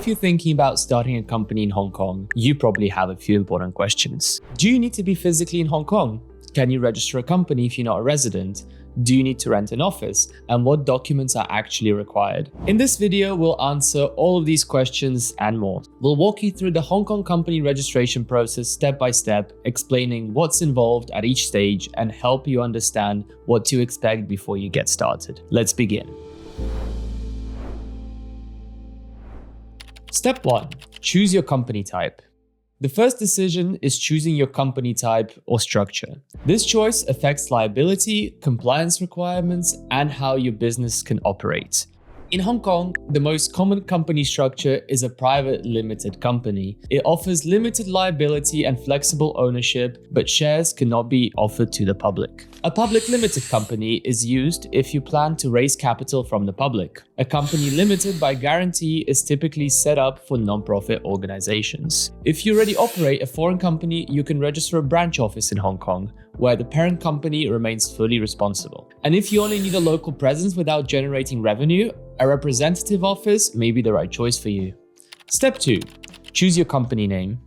If you're thinking about starting a company in Hong Kong, you probably have a few important questions. Do you need to be physically in Hong Kong? Can you register a company if you're not a resident? Do you need to rent an office? And what documents are actually required? In this video, we'll answer all of these questions and more. We'll walk you through the Hong Kong company registration process step by step, explaining what's involved at each stage and help you understand what to expect before you get started. Let's begin. Step 1. Choose your company type. The first decision is choosing your company type or structure. This choice affects liability, compliance requirements, and how your business can operate. In Hong Kong, the most common company structure is a private limited company. It offers limited liability and flexible ownership, but shares cannot be offered to the public. A public limited company is used if you plan to raise capital from the public. A company limited by guarantee is typically set up for non-profit organizations. If you already operate a foreign company, you can register a branch office in Hong Kong, where the parent company remains fully responsible. And if you only need a local presence without generating revenue, a representative office may be the right choice for you. Step 2. Choose your company name.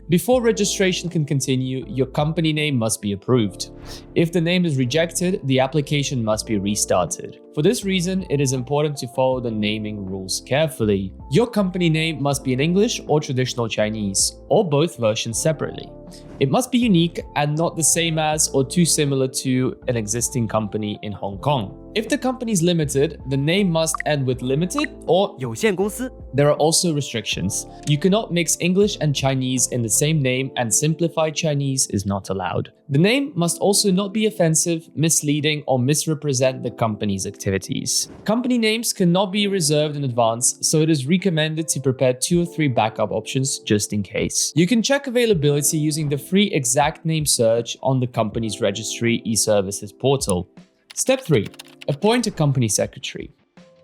Before registration can continue, your company name must be approved. If the name is rejected, the application must be restarted. For this reason, it is important to follow the naming rules carefully. Your company name must be in English or traditional Chinese, or both versions separately. It must be unique and not the same as or too similar to an existing company in Hong Kong. If the company is limited, the name must end with limited or 有限公司. There are also restrictions. You cannot mix English and Chinese in the same name, and simplified Chinese is not allowed. The name must also not be offensive, misleading, or misrepresent the company's activities. Company names cannot be reserved in advance, so it is recommended to prepare 2 or 3 backup options just in case. You can check availability using the free exact name search on the company's registry e-services portal. Step 3. Appoint a company secretary.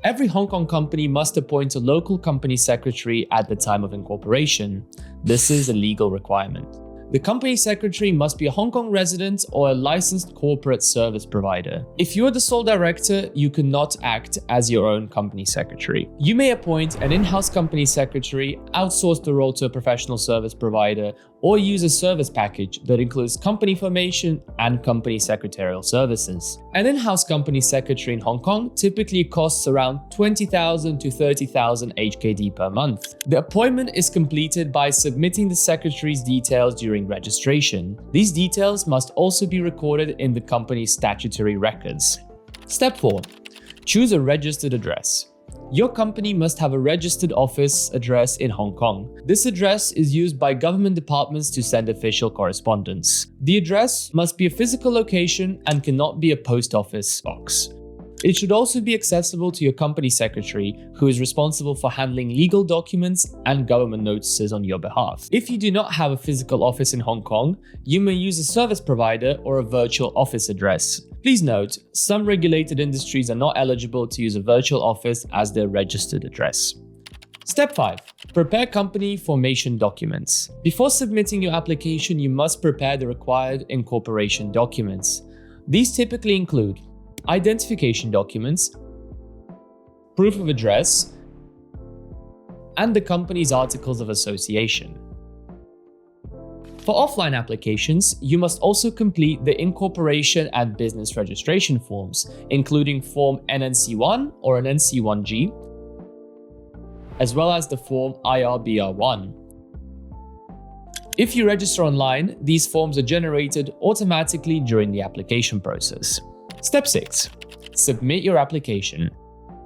Every Hong Kong company must appoint a local company secretary at the time of incorporation. This is a legal requirement. The company secretary must be a Hong Kong resident or a licensed corporate service provider. If you are the sole director, you cannot act as your own company secretary. You may appoint an in-house company secretary, outsource the role to a professional service provider, or use a service package that includes company formation and company secretarial services. An in-house company secretary in Hong Kong typically costs around 20,000 to 30,000 HKD per month. The appointment is completed by submitting the secretary's details during registration. These details must also be recorded in the company's statutory records. Step 4. Choose a registered address. Your company must have a registered office address in Hong Kong. This address is used by government departments to send official correspondence. The address must be a physical location and cannot be a post office box. It should also be accessible to your company secretary, who is responsible for handling legal documents and government notices on your behalf. If you do not have a physical office in Hong Kong, you may use a service provider or a virtual office address. Please note, some regulated industries are not eligible to use a virtual office as their registered address. Step 5. Prepare company formation documents. Before submitting your application, you must prepare the required incorporation documents. These typically include identification documents, proof of address, and the company's articles of association. For offline applications, you must also complete the incorporation and business registration forms, including Form NNC1 or an NC1G, as well as the Form IRBR1. If you register online, these forms are generated automatically during the application process. Step 6. Submit your application.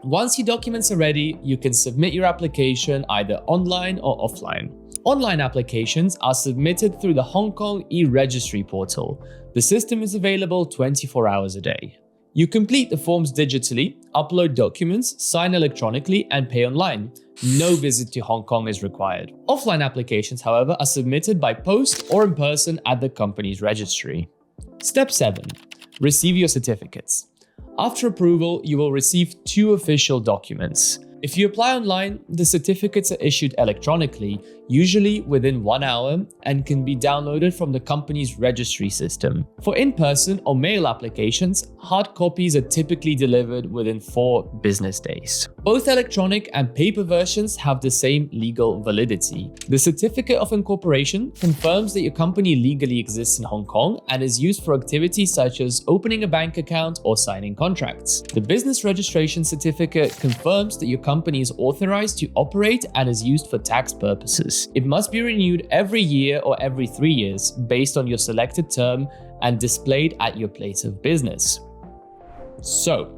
Once your documents are ready, you can submit your application either online or offline. Online applications are submitted through the Hong Kong e-registry portal. The system is available 24 hours a day. You complete the forms digitally, upload documents, sign electronically, and pay online. No visit to Hong Kong is required. Offline applications, however, are submitted by post or in person at the company's registry. Step 7. Receive your certificates. After approval, you will receive 2 official documents. If you apply online, the certificates are issued electronically, usually within 1 hour, and can be downloaded from the company's registry system. For in-person or mail applications, hard copies are typically delivered within 4 business days. Both electronic and paper versions have the same legal validity. The Certificate of Incorporation confirms that your company legally exists in Hong Kong and is used for activities such as opening a bank account or signing contracts. The Business Registration Certificate confirms that your company is authorized to operate and is used for tax purposes. It must be renewed every year or every 3 years based on your selected term and displayed at your place of business. So,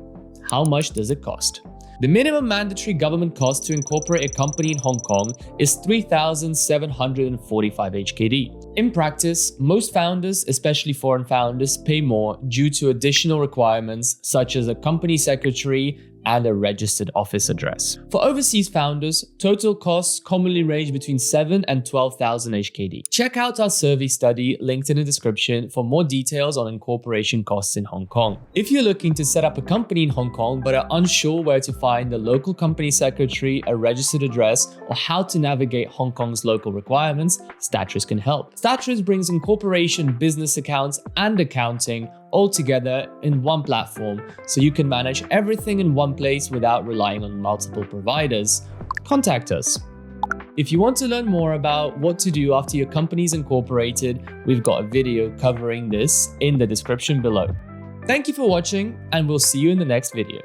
how much does it cost? The minimum mandatory government cost to incorporate a company in Hong Kong is 3,745 HKD. In practice, most founders, especially foreign founders, pay more due to additional requirements such as a company secretary and a registered office address. For overseas founders, total costs commonly range between 7 and 12,000 HKD. Check out our survey study linked in the description for more details on incorporation costs in Hong Kong. If you're looking to set up a company in Hong Kong but are unsure where to find a local company secretary, a registered address, or how to navigate Hong Kong's local requirements, Statrys can help. Statrys brings incorporation, business accounts, and accounting all together in one platform, so you can manage everything in one place without relying on multiple providers. Contact us. If you want to learn more about what to do after your company's incorporated, we've got a video covering this in the description below. Thank you for watching, and we'll see you in the next video.